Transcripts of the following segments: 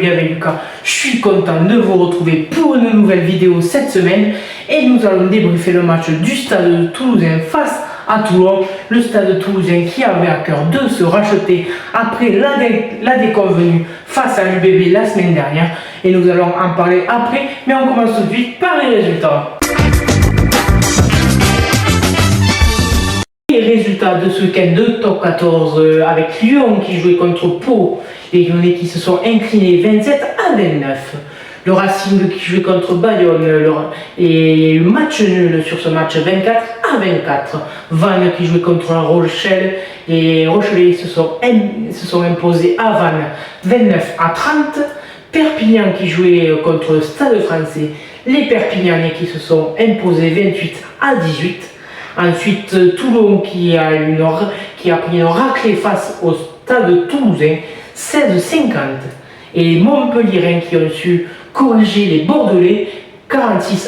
Olivier avec Lucas. Je suis content de vous retrouver pour une nouvelle vidéo cette semaine et nous allons débriefer le match du Stade Toulousain face à Toulon. Le Stade Toulousain qui avait à cœur de se racheter après la déconvenue face à l'UBB la semaine dernière et nous allons en parler après, mais on commence tout de suite par les résultats. Les résultats de ce week-end de top 14 avec Lyon qui jouait contre Pau, les Lyonnais qui se sont inclinés 27-29. Le Racing qui jouait contre Bayonne et il y a eu match nul sur ce match 24-24. Vannes qui jouait contre La Rochelle et Rochelais se sont imposés à Vannes 29-30. Perpignan qui jouait contre le Stade Français, les Perpignanais qui se sont imposés 28-18. Ensuite, Toulon qui a pris une raclée face au Stade Toulousain, 16-50. Et les Montpellierins qui ont su corriger les Bordelais, 46-27.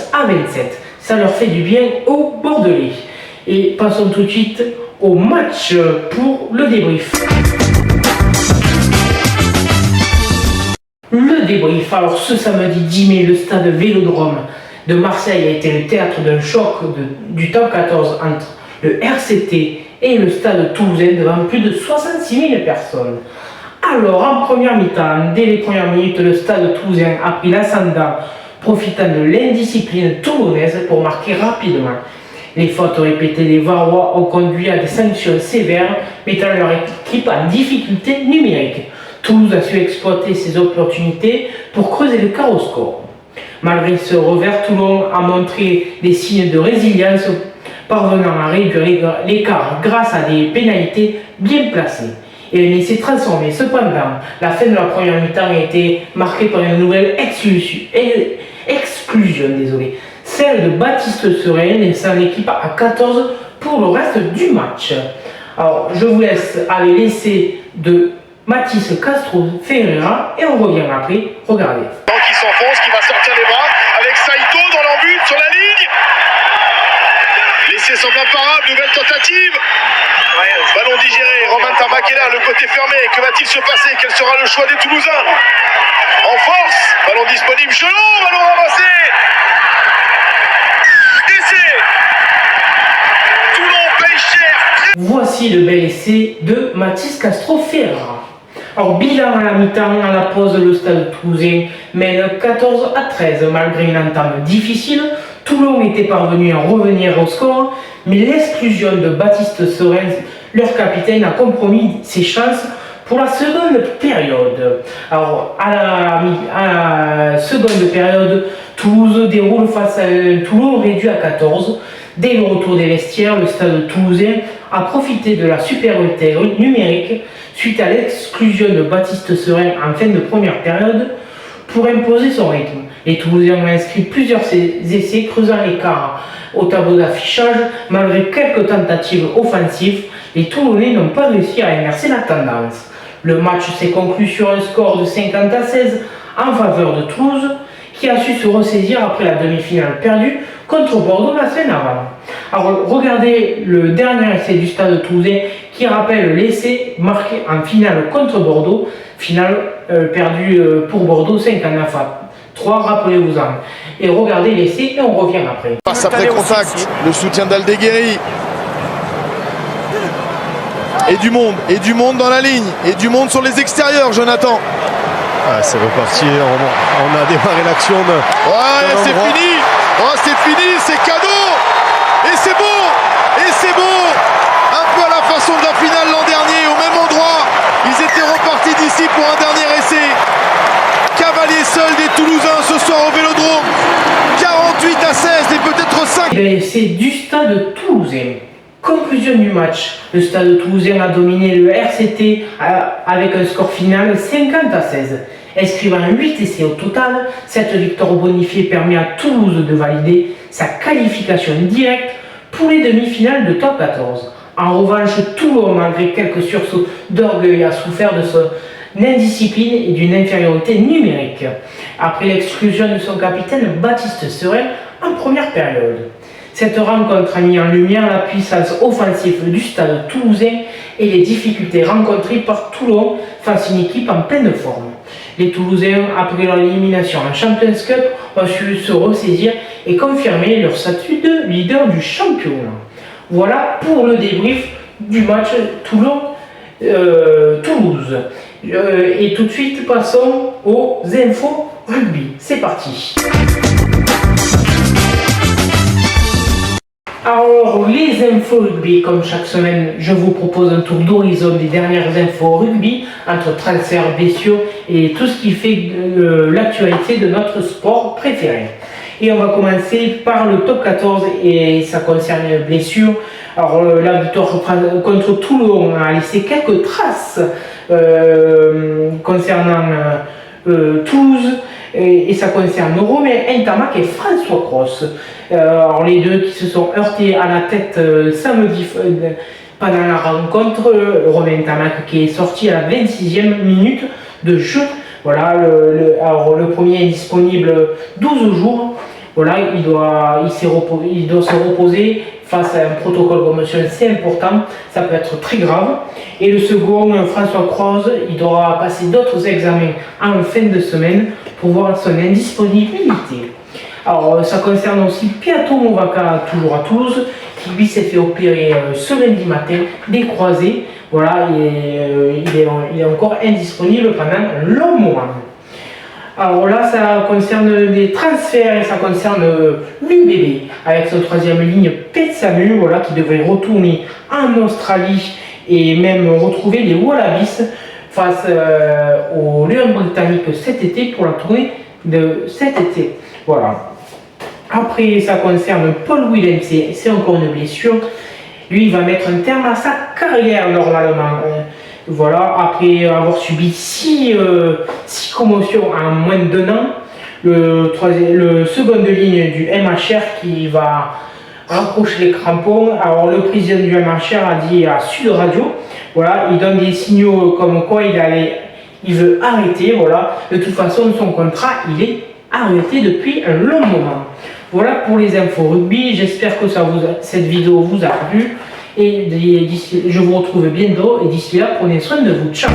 Ça leur fait du bien aux Bordelais. Et passons tout de suite au match pour le débrief. Le débrief, alors ce samedi 10 mai, le stade Vélodrome de Marseille a été le théâtre d'un choc du top 14 entre le RCT et le Stade Toulousain devant plus de 66 000 personnes. Alors en première mi-temps, dès les premières minutes, le Stade Toulousain a pris l'ascendant, profitant de l'indiscipline toulonnaise pour marquer rapidement. Les fautes répétées des Varois ont conduit à des sanctions sévères, mettant leur équipe en difficulté numérique. Toulouse a su exploiter ses opportunités pour creuser le quart au score. Malgré ce revers, Toulon a montré des signes de résilience, parvenant à réduire l'écart grâce à des pénalités bien placées. Et il s'est transformé. Cependant, la fin de la première mi-temps a été marquée par une nouvelle exclusion, celle de Baptiste Serein, laissant l'équipe à 14 pour le reste du match. Alors, je vous laisse aller l'essai de Mathis Castro Ferreira et on revient après. Regardez. Qui s'enfonce, qui va sortir les bras avec Saito dans l'embut sur la ligne. L'essai semble imparable, nouvelle tentative. Ballon digéré, Romain Tarmac est là, le côté fermé. Que va-t-il se passer? Quel sera le choix des Toulousains? En force, ballon disponible, Gelon, ballon ramassé. Essai. Toulon paye cher. Voici le bel essai de Mathis Castro Ferreira. Alors, bilan à la mi-temps, à la pause, le Stade Toulousain mène 14-13. Malgré une entame difficile, Toulon était parvenu à revenir au score, mais l'exclusion de Baptiste Serein, leur capitaine, a compromis ses chances pour la seconde période. Alors, à la seconde période, Toulouse déroule face à un Toulon réduit à 14. Dès le retour des vestiaires, le Stade Toulousain a profité de la supériorité numérique suite à l'exclusion de Baptiste Serein en fin de première période pour imposer son rythme. Les Toulousains ont inscrit plusieurs essais creusant l'écart au tableau d'affichage. Malgré quelques tentatives offensives, les Toulonnais n'ont pas réussi à inverser la tendance. Le match s'est conclu sur un score de 50-16 en faveur de Toulouse, qui a su se ressaisir après la demi-finale perdue contre Bordeaux la semaine avant. Alors regardez le dernier essai du Stade Toulousain qui rappelle l'essai marqué en finale contre Bordeaux, finale perdue pour Bordeaux 59-3, rappelez-vous-en. Et regardez l'essai et on revient après. Passe après contact, le soutien d'Aldeguerri. Et du monde dans la ligne, et du monde sur les extérieurs, Jonathan. Ah, c'est reparti, on a démarré l'action de... Ouais, c'est fini. Oh, c'est fini, c'est cadeau. Et c'est beau. Un peu à la façon de la finale l'an dernier, au même endroit. Ils étaient repartis d'ici pour un dernier essai. Cavalier seul des Toulousains ce soir au Vélodrome. 48-16 et peut-être 5. L'essai du Stade Toulousain. Conclusion du match, le Stade Toulousain a dominé le RCT avec un score final 50-16. Inscrivant 8 essais au total, cette victoire bonifiée permet à Toulouse de valider sa qualification directe pour les demi-finales de top 14. En revanche, Toulon, malgré quelques sursauts d'orgueil, a souffert de son indiscipline et d'une infériorité numérique, après l'exclusion de son capitaine Baptiste Serein en première période. Cette rencontre a mis en lumière la puissance offensive du Stade Toulousain et les difficultés rencontrées par Toulon face à une équipe en pleine forme. Les Toulousains, après leur élimination en Champions Cup, ont su se ressaisir et confirmer leur statut de leader du championnat. Voilà pour le débrief du match Toulon-Toulouse. Et tout de suite, passons aux infos rugby. C'est parti. Alors, les infos rugby, comme chaque semaine, je vous propose un tour d'horizon des dernières infos rugby, entre transferts, blessures et tout ce qui fait l'actualité de notre sport préféré. Et on va commencer par le top 14 et ça concerne les blessures. Alors, la victoire contre Toulon a laissé quelques traces concernant Toulouse. Et ça concerne Romain Ntamak et François Cros. Alors les deux qui se sont heurtés à la tête samedi pendant la rencontre. Romain Ntamak qui est sorti à la 26e minute de jeu. Voilà, alors le premier est disponible 12 jours. Voilà, il doit se reposer face à un protocole commotion, c'est important, ça peut être très grave. Et le second, François Croze, il doit passer d'autres examens en fin de semaine pour voir son indisponibilité. Alors ça concerne aussi Piato Movaca, toujours à Toulouse, qui lui s'est fait opérer ce lundi matin des croisés. Voilà, il est encore indisponible pendant un long moment. Alors là, ça concerne les transferts et ça concerne l'UBB avec son troisième ligne Petsamu, voilà, qui devrait retourner en Australie et même retrouver les Wallabies face aux Lions britanniques cet été pour la tournée de cet été. Voilà. Après, ça concerne Paul Williams, c'est encore une blessure. Lui, il va mettre un terme à sa carrière normalement. Voilà, après avoir subi 6 commotions en moins de 2 ans, le second de ligne du MHR qui va rapprocher les crampons. Alors le président du MHR a dit à Sud Radio, voilà, il donne des signaux comme quoi il veut arrêter. Voilà, de toute façon son contrat il est arrêté depuis un long moment. Voilà pour les infos rugby. J'espère que cette vidéo vous a plu. Et je vous retrouve bientôt. Et d'ici là, prenez soin de vous. Ciao!